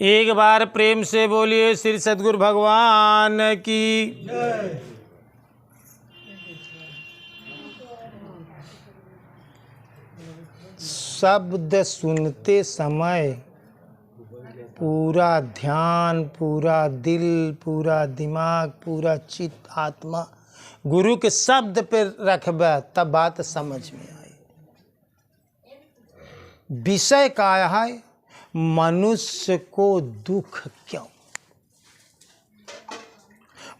एक बार प्रेम से बोलिए श्री सद्गुरु भगवान की जय। शब्द सुनते समय पूरा ध्यान, पूरा दिल, पूरा दिमाग, पूरा चित्त, आत्मा गुरु के शब्द पे रखबे तब बात समझ में आई। विषय का है मनुष्य को दुख क्यों।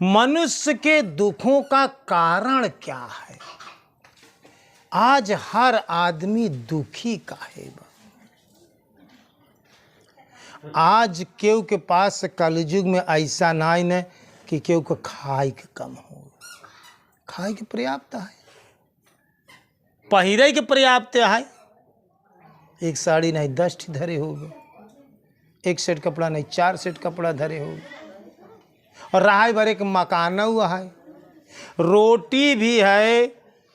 मनुष्य के दुखों का कारण क्या है। आज हर आदमी दुखी का है। आज केहू के पास कलयुग में ऐसा नहीं न कि केहू को खाए के कम हो। खाए के पर्याप्त है, पहिरे के पर्याप्त है। एक साड़ी नहीं 10 ठी धरे हो गए, एक सेट कपड़ा नहीं 4 सेट कपड़ा धरे हो गए। और रहा भरे के मकान हुआ है, रोटी भी है,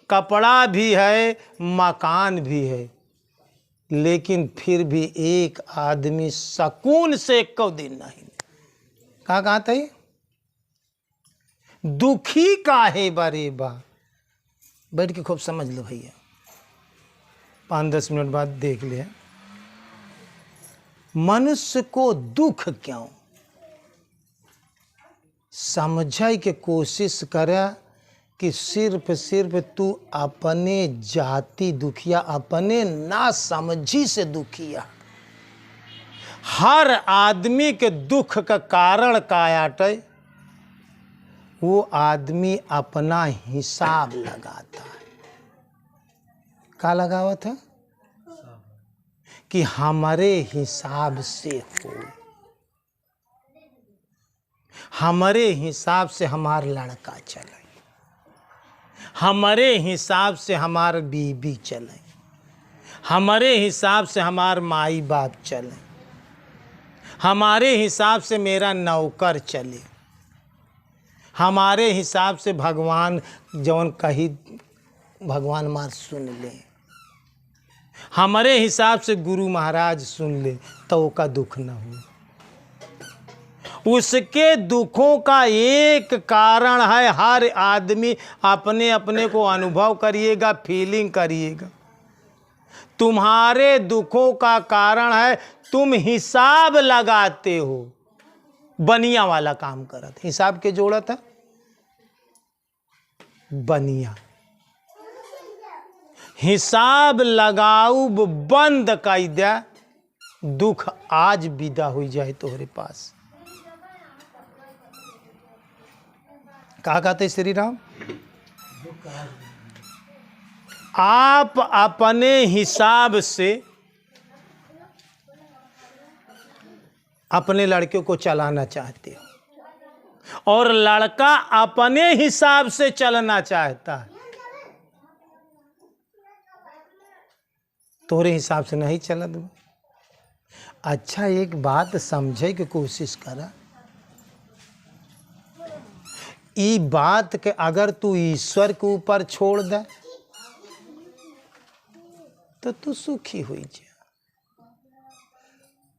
कपड़ा भी है, मकान भी है, लेकिन फिर भी एक आदमी सुकून से एक दिन नहीं। कहाँ थे दुखी काहे बारे बा। बैठ के खूब समझ लो भैया, 5-10 मिनट बाद देख ले। मनुष्य को दुख क्यों, समझाई के कोशिश करे कि सिर्फ तू अपने जाति दुखिया, अपने ना समझी से दुखिया। हर आदमी के दुख का कारण का आटे, वो आदमी अपना हिसाब लगाता है। का लगावत है कि हमारे हिसाब से हो, हमारे हिसाब से हमारा लड़का चले, हमारे हिसाब से हमार बीबी चले, हमारे हिसाब से हमार माई बाप चले, हमारे हिसाब से मेरा नौकर चले, हमारे हिसाब से भगवान जौन कही भगवान मार सुन ले, हमारे हिसाब से गुरु महाराज सुन ले तो का दुख न हो। उसके दुखों का एक कारण है, हर आदमी अपने अपने को अनुभव करिएगा, फीलिंग करिएगा। तुम्हारे दुखों का कारण है तुम हिसाब लगाते हो। बनिया वाला काम करत, हिसाब के जोड़त है बनिया। हिसाब लगाऊ बंद कर दे, दुख आज विदा हो जाए तोहरे पास। कहा कहते श्री राम, आप अपने हिसाब से अपने लड़के को चलाना चाहते हो और लड़का अपने हिसाब से चलना चाहता है। तोरे हिसाब से नहीं चलत। अच्छा एक बात समझे की कोशिश करा, ई बात के अगर तू ईश्वर के ऊपर छोड़ दे तो तू सुखी हुई जा।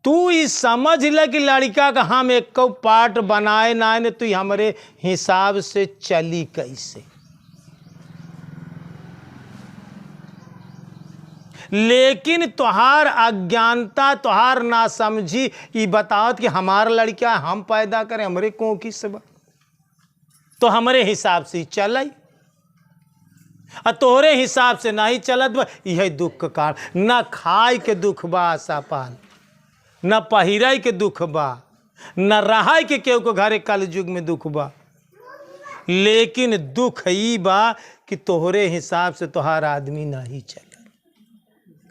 तू ई समझ ले कि लड़का का हम एक पार्ट बनाए ना ने, तू हमारे हिसाब से चली कैसे। लेकिन तुहार अज्ञानता, तुहार ना समझी ये बतावत कि हमारा लड़का हम पैदा करें, हमरे को किस बा तो हमारे हिसाब से चल, और तोहरे हिसाब से नहीं चलत बा। यह दुख का कारण। न खाए के दुख बा आशा पाल, न पहिराई के दुख बा, न रहाय के केहू को घरे कलयुग में दुख बा। लेकिन दुख ई बा कि तोहरे हिसाब से तोहार आदमी नहीं चल।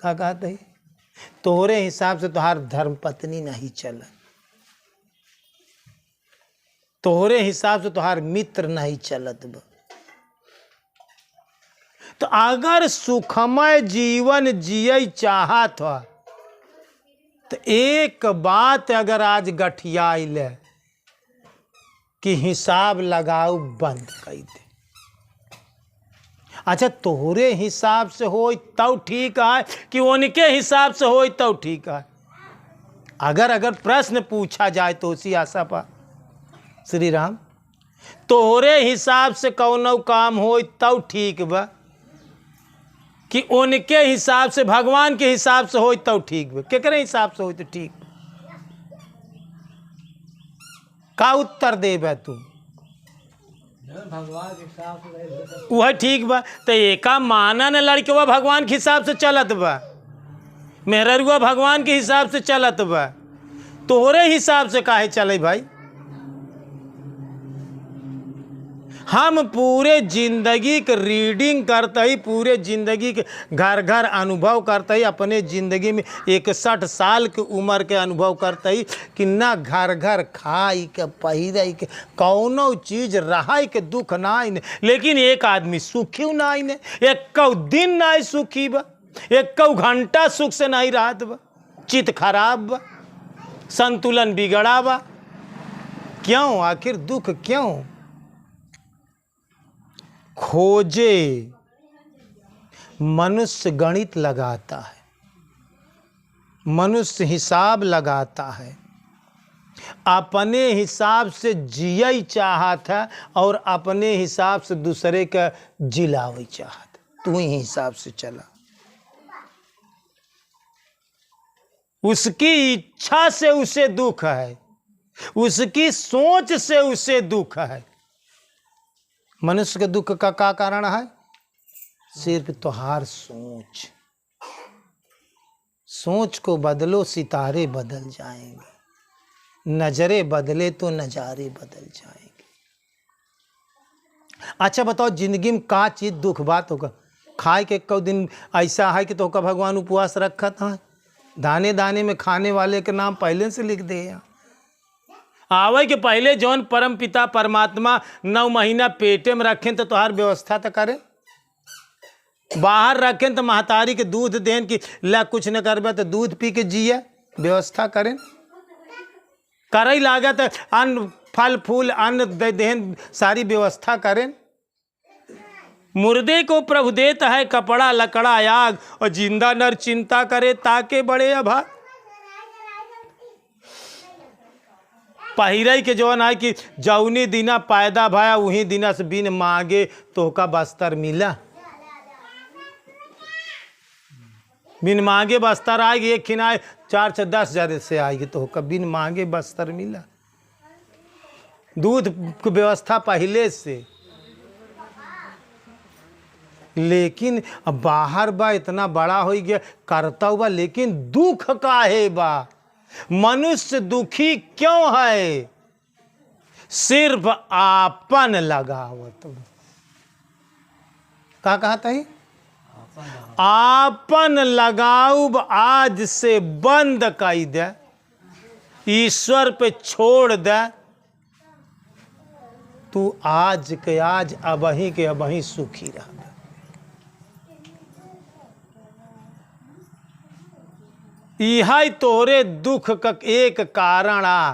का कहते है तोहरे हिसाब से तोहार धर्म पत्नी नहीं चल, तोहरे हिसाब से तोहार मित्र नहीं चलत बा। तो अगर सुखमय जीवन जिये चाहत हो तो एक बात अगर आज गठियाइल है कि हिसाब लगाओ बंद कर दे। अच्छा तोहरे हिसाब से हो तो ठीक है कि उनके हिसाब से हो तो ठीक है। अगर प्रश्न पूछा जाए तो उसी आशा पा श्री राम तोहरे हिसाब से कौनो काम हो तब ठीक बा कि उनके हिसाब से भगवान के हिसाब से हो तब ठीक बा केकरे हिसाब से हो तो ठीक का उत्तर देबे तू भगवान के हिसाब से वह ठीक बा तो एका माना न लड़कवा भगवान के हिसाब से चलत बा मेहररुआ भगवान के हिसाब से चलत बा तोहरे हिसाब से काहे चले भाई। हम पूरे जिंदगी के रीडिंग करते ही पूरे जिंदगी के घर घर अनुभव करते ही अपने ज़िंदगी में 61 साल के उम्र के अनुभव करते ही कि ना घर घर खाई के पहिरे के कौनो चीज़ रहाई के दुख ना आईने लेकिन एक आदमी सुखी ना आईने एक दिन ना सुखी बा एक घंटा सुख से नहीं रात बा चित खराब बा संतुलन बिगड़ा बा क्यों आखिर दुख क्यों खोजे मनुष्य गणित लगाता है मनुष्य हिसाब लगाता है अपने हिसाब से जिया चाहत है और अपने हिसाब से दूसरे का जिलावे चाहत तू ही हिसाब से चला उसकी इच्छा से उसे दुख है उसकी सोच से उसे दुख है। मनुष्य के दुख का क्या कारण है सिर्फ तुहार सोच सोच को बदलो सितारे बदल जाएंगे नजरें बदले तो नजारे बदल जाएंगे। अच्छा बताओ जिंदगी में का चीज दुख बात होगा खाए के कौ दिन ऐसा है कि तो का भगवान उपवास रखा था दाने दाने में खाने वाले के नाम पहले से लिख दे आवे के पहले जौन परम पिता परमात्मा 9 महीना पेटे में रखें तो तुहार व्यवस्था तो करें बाहर रखें तो महतारी के दूध दें कि ला कुछ न करबे तो दूध पी के जिए व्यवस्था करें करई लागत अन्न फल फूल अन्न दें सारी व्यवस्था करें। मुर्दे को प्रभु देता है कपड़ा लकड़ा आग और जिंदा नर चिंता करे ताके बड़े अभा पहिरई के जौन है कि जौनी दिना पैदा भया वही दिना से बिन मांगे तो का बस्तर मिला बिन मांगे बस्तर आएगी एक खिनाए 4 से 10 ज़्यादा से आएगी तो का बिन मांगे बस्तर मिला दूध की व्यवस्था पहले से लेकिन अब बाहर बा इतना बड़ा हो गया करता हुआ लेकिन दुख का है बा मनुष्य दुखी क्यों है सिर्फ आपन लगावत का कहता है आपन लगाव आज से बंद कर दे ईश्वर पे छोड़ दे तू आज के आज अबही के अबही सुखी रह यही तोरे दुख का एक कारण आ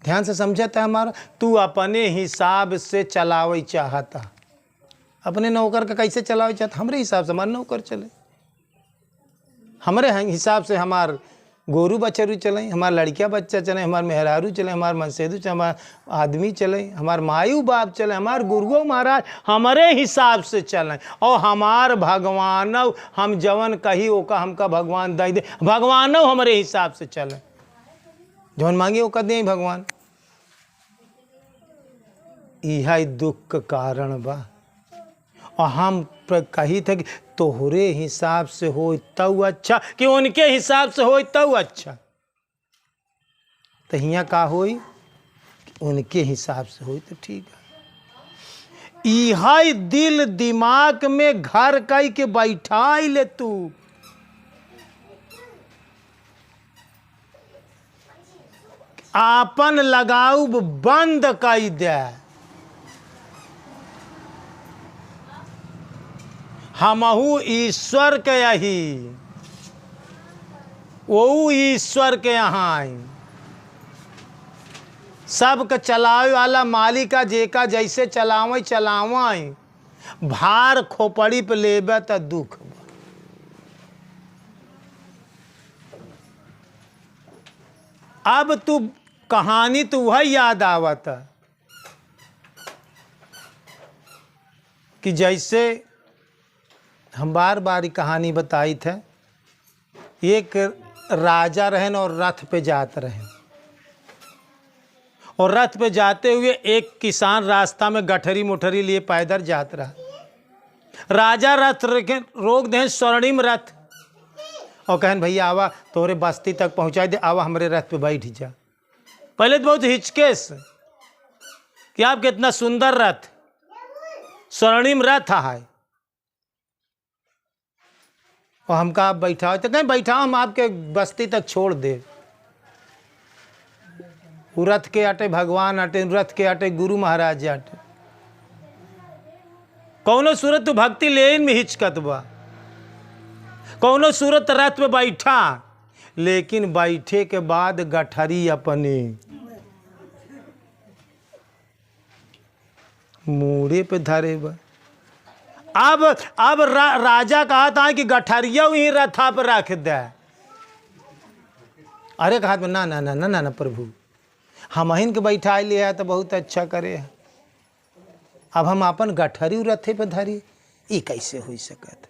ध्यान से समझता हमारा तू अपने हिसाब से चलावे चाहता अपने नौकर का कैसे चलावे चाहता हमरे हिसाब से हमारे नौकर चले हमारे हिसाब से हमार गोरू बछरू चले हमार लड़किया बच्चा चले हमार मेहरारू चले हमार मनसेदू चले हमार आदमी चले हमार मायू बाप चले हमार गुरुओ महाराज हमारे हिसाब से चले और हमार भगवान हम जवन कही ओका हमका भगवान दे दे भगवान हमारे हिसाब से चले जवन मांगे ओका दे भगवान यही दुख का कारण बा और हम कही थे कि तोहरे हिसाब से हो तब अच्छा कि उनके हिसाब से हो तब अच्छा तो हियाँ का हो उनके हिसाब से हो तो ठीक है यही दिल दिमाग में घर कई के बैठा ले तू आपन लगाऊ बंद कर दे हमहू ईश्वर के यही वो ईश्वर के यहाँ सबके चलावे वाला मालिका जेका जैसे चलावे भार खोपड़ी पे लेबे तो दुख अब तू कहानी तो वह याद आवत कि जैसे हम बार बार कहानी बताई थे, एक राजा रहन और रथ पे जाते रहें, और रथ पे जाते हुए एक किसान रास्ता में गठरी मुठरी लिए पैदल जात रहा। राजा रथ रोक दें, स्वर्णिम रथ, और कहन भैया आवा तोरे बस्ती तक पहुंचा दे, आवा हमारे रथ पे बैठ जा। पहले तो बहुत हिचकेस कि आप कितना सुंदर रथ, स्वर्णिम रथ है, और हमका आप बैठाओ, तो कहीं बैठाओ हम आपके बस्ती तक छोड़ दे। वो रथ के अटे भगवान अटे, रथ के अटे गुरु महाराज अटे। कौनो सूरत तो भक्ति लेन में हिचकत बा, कौनो सूरत रथ में बैठा, लेकिन बैठे के बाद गठरी अपने मूड़े पे धरे बा। अब राजा कहा था कि गठरिया ही रथा पर रख दे। अरे कहा ना ना ना ना ना ना प्रभु, हम अहिन के बैठा लिया तो बहुत अच्छा करे, अब हम अपन गठरी रथे पे धरी, ये कैसे हो सकत?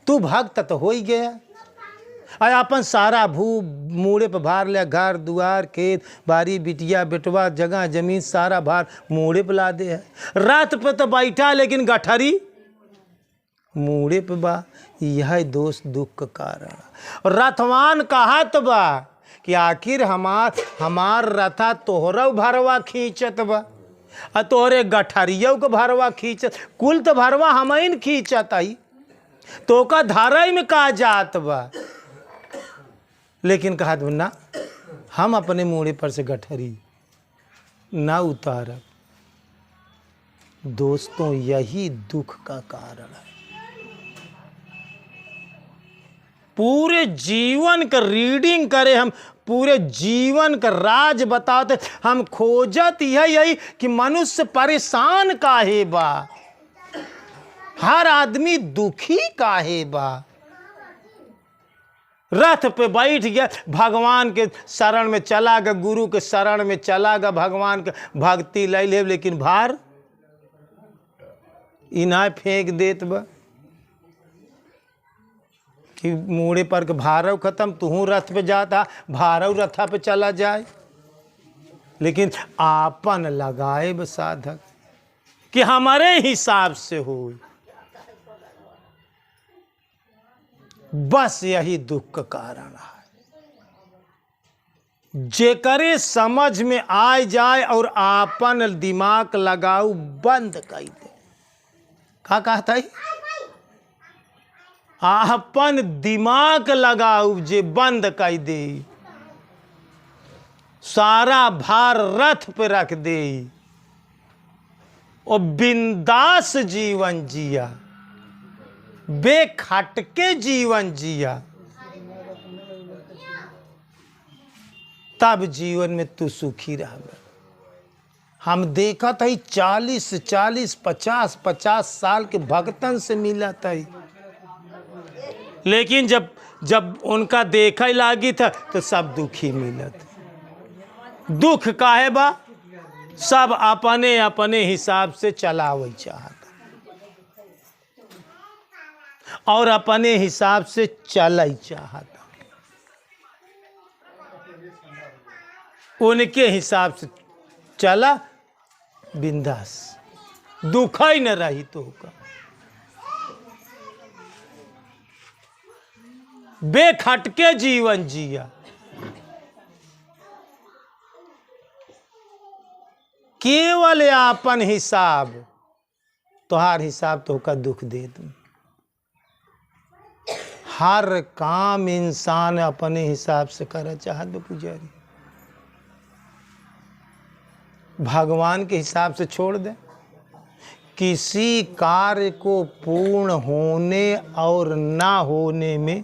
तू भक्त तो हो ही गया, अरे अपन सारा भू मूड़े पे भार लिया, घर दुआर खेत बारी बिटिया बेटवा जगह जमीन सारा भार मूड़े पे ला दे है। रथ पे तो बैठा लेकिन गठरी मूड़े पे बा। यह दोस्त दुख का कारण। रथवान कहा तो बा कि आखिर हमार रथा तोहरा भरवा खींचत बा, तोहरे गठरियों को भरवा खींचत, कुल तो भरवा हमइन खींचत आई, तो का धारा में कहा जात बा। लेकिन कहा ना, हम अपने मूड़े पर से गठरी ना उतारब। दोस्तों यही दुख का कारण है। पूरे जीवन का रीडिंग करे हम, पूरे जीवन का राज बताते हम, खोजत यही कि मनुष्य परेशान काहे बा, हर आदमी दुखी काहे बा। रथ पे बैठ गया, भगवान के शरण में चला गया, गुरु के शरण में चला गया, भगवान के भक्ति ले ले, लेकिन भार इन्हें फेंक देत बा कि मूड़े पर के भारव खत्म, तू रथ पे जाता, भारव रथा पे चला जाए। लेकिन आपन लगाए साधक कि हमारे हिसाब से हो, बस यही दुख का कारण है। जेकरे समझ में आ जाए और आपन दिमाग लगाऊ बंद कर दे। का कहता है? आपन दिमाग लगाऊ जे बंद कर दे, सारा भार रथ पे रख दे और बिंदास जीवन जिया, बेखटके जीवन जिया, तब जीवन में तू सुखी रह। हम देखा था 40 50 साल के भक्तन से मिला था, लेकिन जब उनका देखा ही लागी था तो सब दुखी मिलत। दुख काहे बा? सब अपने अपने हिसाब से चलावे चाहता और अपने हिसाब से चल चाहता, उनके हिसाब से चला बिंदास, दुख ही न रही तो का। बेखटके जीवन जिया, केवल अपन हिसाब, तोहार हिसाब तो का दुख दे दूं। हर काम इंसान अपने हिसाब से करना चाहत बा पुजारी, भगवान के हिसाब से छोड़ दे। किसी कार्य को पूर्ण होने और ना होने में,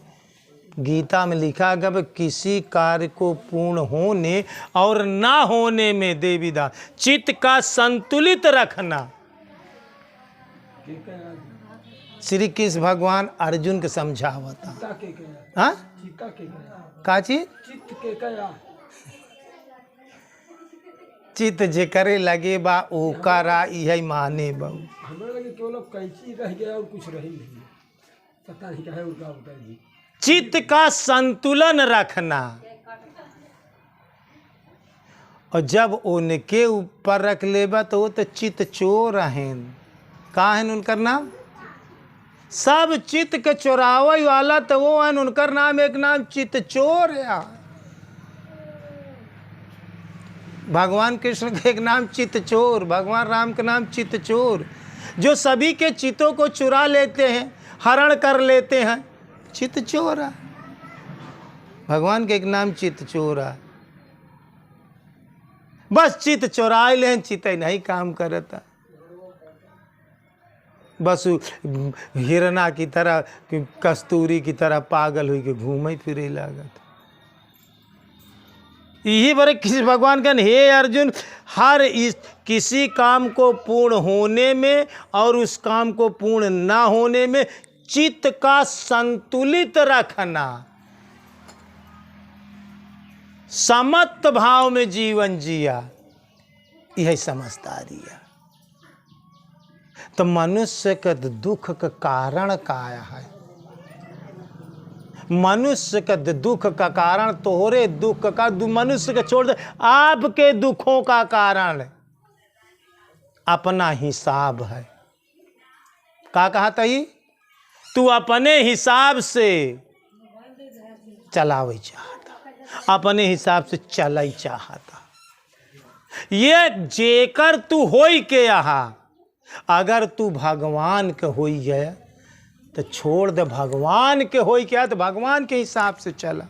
गीता में लिखा गया किसी कार्य को पूर्ण होने और ना होने में देवीदास चित्त का संतुलित रखना। श्री कृष्ण भगवान अर्जुन के समझावता। हाँ का चीज? चित जे करे लगे बा ओकरा यही माने बा। हमें लगे केवल कैंची रह गया और कुछ रही नहीं, पता नहीं क्या है उनका बताइए। चित्त का संतुलन रखना, और जब उनके ऊपर रख लेबा तो वो तो चित्त चोर हैं। का है उनकर नाम? सब चित्त के चोरावे वाला तो वो है, उनकर नाम एक नाम चित्त चोर है। भगवान कृष्ण का एक नाम चित्त चोर, भगवान राम का नाम चित्त चोर, जो सभी के चित्तों को चुरा लेते हैं, हरण कर लेते हैं, चित्त चोर है। भगवान के एक नाम चित्त चोर है। बस चित्त चोराए ले, चित्त नहीं काम करता। बस हिरना की तरह, कस्तूरी की तरह पागल हुई के घूमे फिरे लागत। यही बड़े किसी भगवान का, हे अर्जुन, हर इस किसी काम को पूर्ण होने में और उस काम को पूर्ण ना होने में चित्त का संतुलित रखना, समत्त भाव में जीवन जिया, यह समझदारी है। तो मनुष्य के दुख का कारण क्या है? मनुष्य के दुख का कारण तोहरे दुख का, मनुष्य के छोड़ दे, आपके दुखों का कारण अपना हिसाब है। का कहा था ये? तू अपने हिसाब से चलावे चाहता, अपने हिसाब से चलाई चाहता। ये जेकर तू होई के यहाँ, अगर तू भगवान के होई गया तो छोड़ दे, भगवान के होई क्या तो भगवान के हिसाब से चला।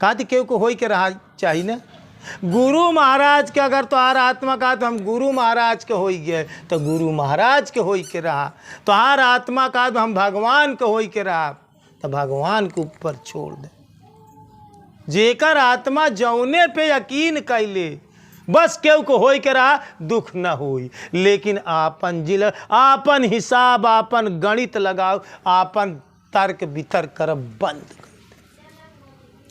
कहते क्यों को होई के रहा चाहिए ना। गुरु महाराज के अगर तो हर आत्मा का तो हम गुरु महाराज के होई गए तो गुरु महाराज के होई के रहा, तो हर आत्मा का तो हम भगवान के होई के रहा तो भगवान के ऊपर छोड़ दे। जेकर आत्मा जौने पे यकीन कैले, बस केव को होई के रहा, दुख न होई। लेकिन आपन जिल, आपन हिसाब, आपन गणित लगाओ, आपन तर्क वितर्क कर बंद कर,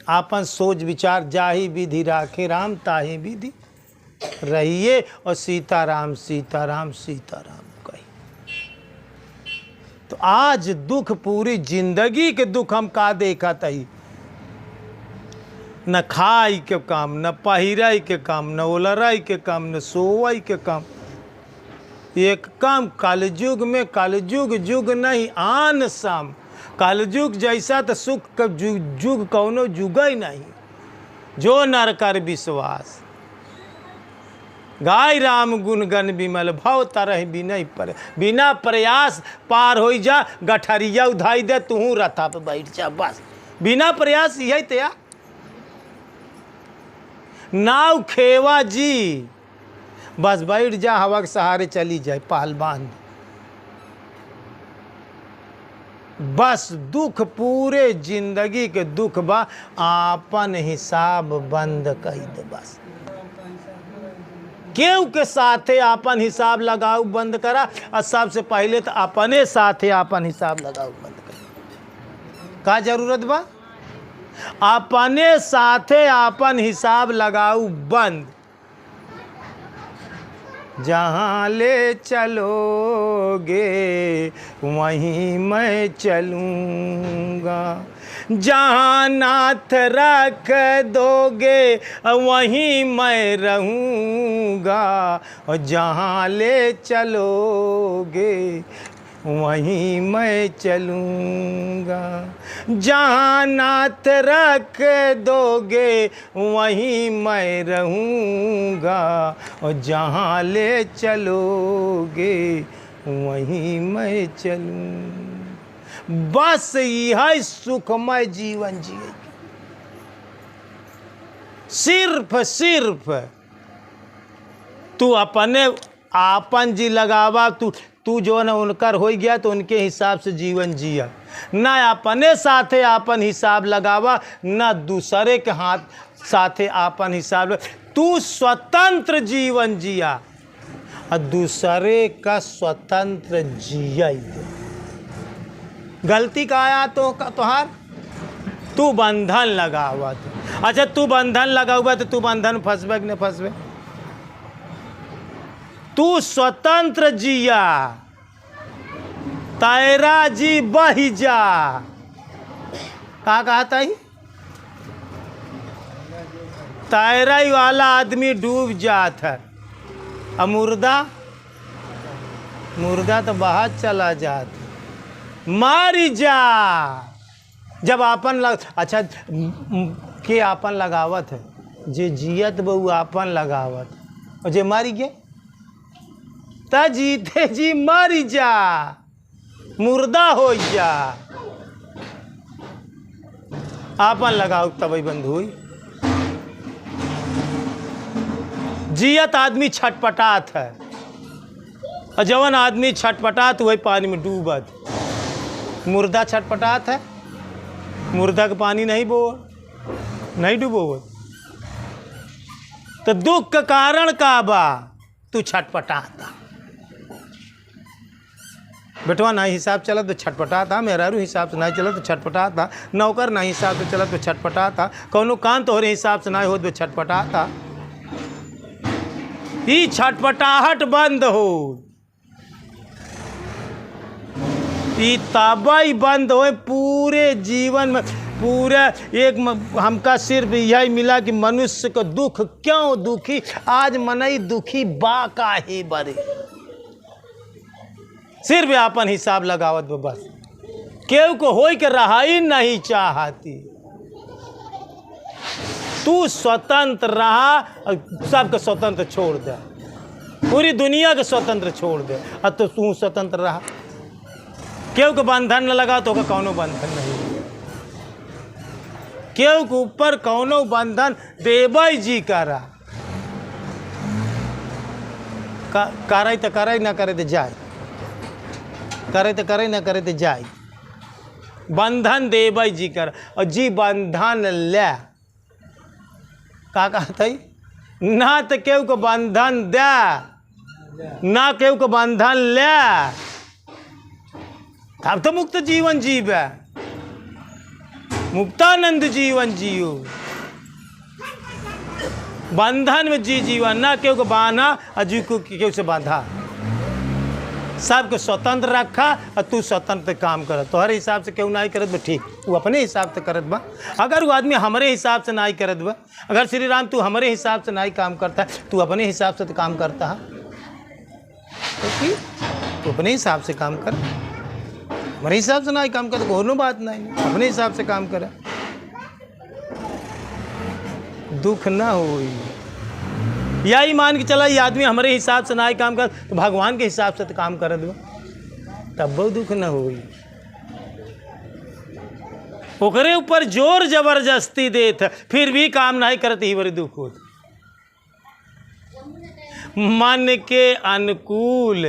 आपन सोच विचार जाही विधि राखे राम ताही विधि रहिए, और सीताराम सीताराम सीताराम कही। तो आज दुख, पूरी जिंदगी के दुख हम का देखा तही, न खाई के काम, न पहिराई के काम, न ओलराई के काम, न सोवाई के काम। एक काम कलयुग में, कलयुग युग नहीं आन शाम, कलयुग जैसा तो सुख का जुग कौनो जुग ही नहीं। जो नर कर विश्वास, गाय राम गुण गण विमल, भव तरह बिनय पर, बिना प्रयास पार हो जा, गठरिया उधाई दे तू रथा पे बैठ जा, बस बिना प्रयास यही तैयार। नाव खेवा जी, बस बैठ जा, हवा के सहारे चली जाए, पाल बांध। बस दुख पूरे जिंदगी के दुख बा, आपन हिसाब बंद कर दे। बस केहू के साथे आपन हिसाब लगाऊ बंद करा, और सबसे पहले तो अपने साथे आपन हिसाब लगाऊ बंद करा। का जरूरत बा? अपने साथे आपन हिसाब लगाऊ बंद। जहाँ ले चलोगे वहीं मैं चलूँगा, जहाँ नाथ रख दोगे वहीं मैं रहूँगा, और जहाँ ले चलोगे वहीं मैं चलूँगा, जहाँ नाथ रख दोगे वहीं मैं रहूँगा, और जहाँ ले चलोगे वहीं मैं चलूँ। बस यह सुखमय जीवन जिए, सिर्फ तू अपने आपन जी लगावा। तू जो न उनकर हो गया तो उनके हिसाब से जीवन जिया, ना अपने साथे आपन हिसाब लगावा, ना दूसरे के हाथ साथे आपन हिसाब। तू स्वतंत्र जीवन जिया और दूसरे का स्वतंत्र जिया। गलती का आया तो तोहार, तू बंधन लगावा। अच्छा तू बंधन लगा हुआ तो तू बंधन फंसबे कि नहीं फंसबे? तू स्वतंत्र जिया, तेरा जी बही जा। का कहा था ही? तैराई वाला आदमी डूब जात है, और मुर्दा तो बाहर चला जात। मारी जा जब आपन अच्छा के आपन लगावत है, जे जियत बहु आपन लगावत, और जे मारी गए त जीते जी मारी जा, मुर्दा हो जा। आपन लगाओ तब बंद हुई। जियत आदमी छटपटात है, और जवन आदमी छटपटात वही पानी में डूबत। मुर्दा छटपटात है, मुर्दा का पानी नहीं नहीं डूबो। तो दुख का कारण का बा, तू छटपटाता। बेटवा ना हिसाब चला तो छटपटाता, मेहरारू हिसाब से नहीं चला तो छटपटाता, नौकर ना हिसाब से चला तो छटपटाता, कौनो काम तोहरे हिसाब से नहीं हो तो छटपटाता। ये छटपटाहट बंद हो, ये तबाही बंद हो पूरे जीवन में। पूरे एक हमका सिर्फ यही मिला कि मनुष्य को दुख क्यों दुखी, आज मनई दुखी बा काहे बरे। सिर्फ अपन हिसाब लगावत बस, केहू को होई के रहाई नहीं चाहती। तू स्वतंत्र रहा, सबके स्वतंत्र छोड़ दे, पूरी दुनिया के स्वतंत्र छोड़ दे, और तो तू स्वतंत्र रहा। केहू को बंधन न लगा तो कौनो बंधन नहीं, केहू के ऊपर कौनो बंधन देवई जी करा। करे तो करे, ना करे तो जाए, करे तो करे, ना करे तो जाए। बंधन देवई जी करा, और जी बंधन ले। का कहते ना तो केहू को बंधन दे, ना केहू को बंधन ले, तब तो मुक्त जीवन जीवे, मुक्तानंद जीवन जियो। बंधन में जीवन, ना केहू को बांधा और जी को केहू से बांधा। सबको स्वतंत्र रखा, और तू स्वतंत्र काम कर। तो हर हिसाब से केहू नहीं करत बा, ठीक, वो अपने हिसाब से करत बा। अगर वो आदमी हमारे हिसाब से नहीं करत बा, अगर श्री राम तू हमारे हिसाब से नहीं काम करता है, तू अपने हिसाब से तो काम करता है, तो ठीक, तू अपने हिसाब से काम कर। हमारे हिसाब से नहीं काम कर तो कोनो बात नहीं, अपने हिसाब से काम करे, दुख ना हो। यही मान के चला, ये आदमी हमारे हिसाब से नहीं काम कर तो भगवान के हिसाब से तो काम कर दो, तब बहुत दुख ना हो। ओकरे ऊपर जोर जबरदस्ती देत, फिर भी काम नहीं करते, ही बड़ी दुख होता। मन के अनुकूल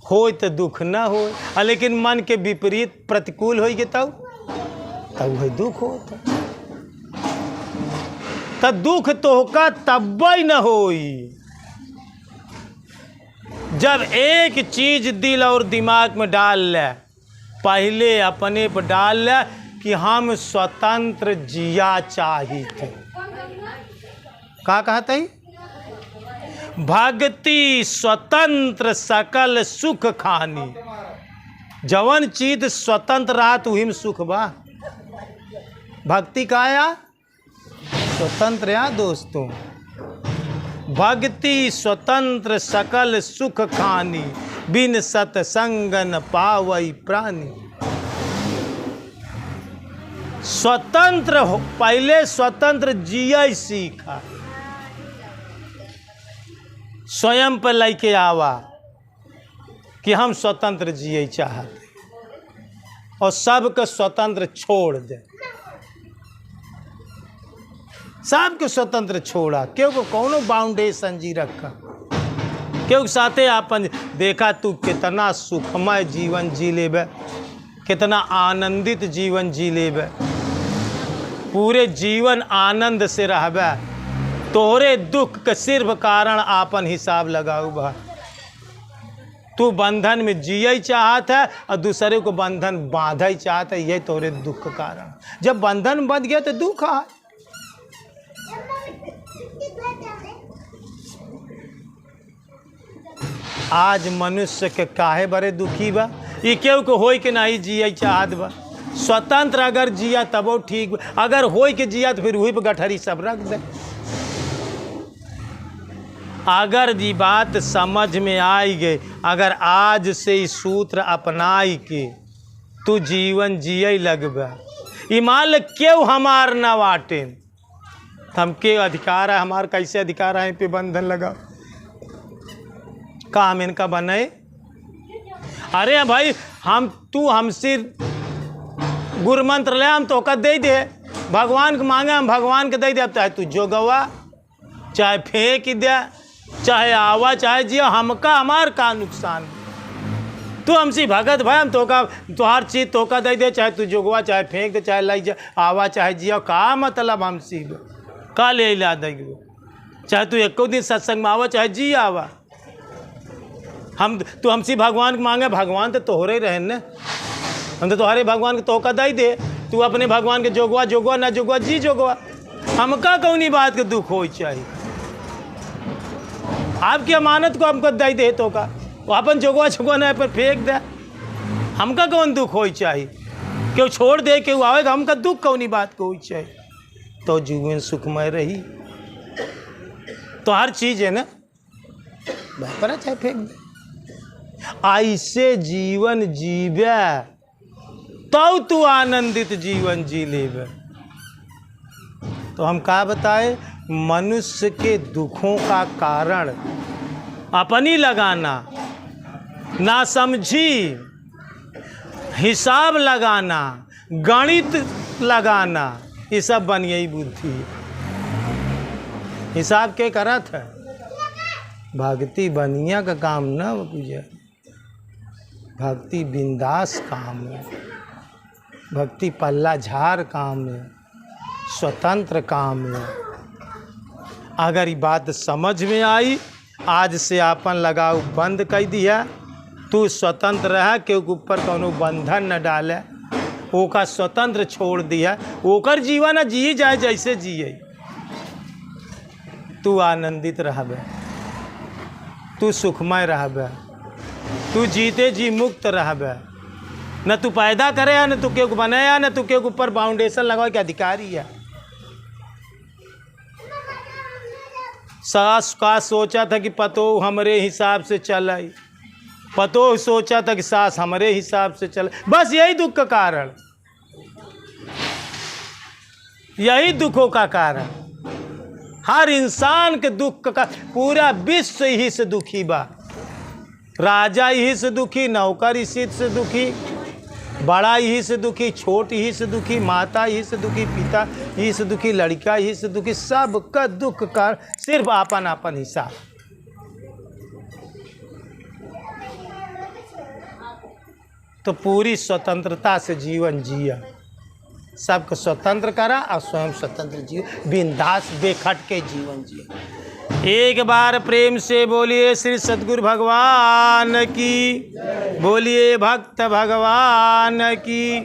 हो तो दुख ना हो, लेकिन मन के विपरीत प्रतिकूल हो तब वही दुख होता। तो दुख तोहका तब ही न होई जब एक चीज दिल और दिमाग में डाल ले, पहले अपने पर डाल ले कि हम स्वतंत्र जिया चाहिए। का कहते हैं? भक्ति स्वतंत्र सकल सुख खानी। जवन चीज स्वतंत्र रहा तो वही में सुख बा। भक्ति का आया स्वतंत्र या दोस्तों, भक्ति स्वतंत्र सकल सुख खानी, बिन सतसंगन पावई प्राणी। स्वतंत्र हो, पहले स्वतंत्र जिया सीखा, स्वयं पर लेके आवा कि हम स्वतंत्र जिए चाहते, और सबके स्वतंत्र छोड़ दे। सबके स्वतंत्र छोड़ा, क्यों को कोनो बाउंडेशन जी रखा, क्यों साथे आपन देखा तू कितना सुखमय जीवन जी लेबे, कितना आनंदित जीवन जी लेबे, पूरे जीवन आनंद से रहबे। तोहरे दुख के सिर्फ कारण आपन हिसाब लगाऊ बा। तू बंधन में जिये चाहत है और दूसरे को बंधन बांधे चाहत है, यही तोहरे दुख का कारण। जब बंधन बंध गया तो दुख है। आज मनुष्य के काहे बड़े दुखी बा, ये केहू को होई के नहीं जिया चाहत बा। स्वतंत्र अगर जिया तबो ठीक बा, अगर होई के जिया तो फिर वही पे गठरी सब रख दे। अगर ये बात समझ में आई गई, अगर आज से इस सूत्र अपनाई के तू जीवन जिये लगबा, ईमान क्यों हमार न वाटे, हमके अधिकार है, हमार कैसे अधिकार है पे बंधन लगा, काम इनका बने। अरे भाई हम तू हमसे गुरु मंत्र ले, हम तो दे दे, भगवान को मांगे हम भगवान के दे दे। अब चाहे तू जो गवा, चाहे फेंक दे, चाहे आवा चाहे जिया, हमका हमार का नुकसान। तू हमसे भगत भाई, हम तोका तुहार चीज तोका दे दे, चाहे तू जोगवा चाहे फेंक दे, चाहे लाई जा आवा चाहे जिया, का मतलब हमसे का ले ला दे। चाहे तू एको दिन सत्संग में आवा चाहे जी आवा, हम तू हमसे भगवान को मांगे, भगवान तो तोहरे रहे न, हम तो तुम्हारे भगवान के तोका दे दे, तू अपने भगवान के जोगवा जोगवा ना जोगवा जी जोगवा, हमका कौनी बात के दुख हो चाहिए। आपकी अमानत को हमको दे दे तो का वो अपन जोगवा जोगवा ना पर फेंक दे, हमका कौन दुख हो चाहिए। क्यों छोड़ दे क्यों आवेगा, हमका दुख कौनी बात को हो चाहिए। तो जीवन सुखमय रही तो हर चीज़ है ना पर चाहे फेंक दे। ऐसे जीवन जीवे तो तू आनंदित जीवन जी लेवे। तो हम का बताए, मनुष्य के दुखों का कारण अपनी लगाना, ना समझी, हिसाब लगाना, गणित लगाना, ये सब बन गई बुद्धि। हिसाब के करत है, भक्ति बनिया का काम न पूजा, भक्ति बिंदास काम है, भक्ति पल्ला झार काम है, स्वतंत्र काम है। अगर ये बात समझ में आई, आज से आपन लगाव बंद कर दिया, तू स्वतंत्र रह के ऊपर कोनो बंधन न डाले, ओका स्वतंत्र छोड़ दिया, ओकर जीवन जी जाए जैसे जिए, तू आनंदित रहबे, तू सुखमय रहबे, तू जीते जी मुक्त रहबे। न तू पैदा करे है, न तू के बनाया, न तू के ऊपर बाउंडेशन लगाए के अधिकारी है। सास का सोचा था कि पतो हमरे हिसाब से चलाई, पतो सोचा था कि सास हमरे हिसाब से चले, बस यही दुख का कारण, यही दुखों का कारण। हर इंसान के दुख का, पूरा विश्व ही से दुखी बा। राजा ही से दुखी, नौकर इसी से दुखी, बड़ा ही से दुखी, छोट ही से दुखी, माता ही से दुखी, पिता ही से दुखी, लड़का ही से दुखी, सबका दुख का सिर्फ आपन आपन हिसाब। तो पूरी स्वतंत्रता से जीवन जिया, सबको स्वतंत्र करा और स्वयं स्वतंत्र जियो, बिंदास बेखट के जीवन जियो। एक बार प्रेम से बोलिए श्री सद्गुरु भगवान की, बोलिए भक्त भगवान की।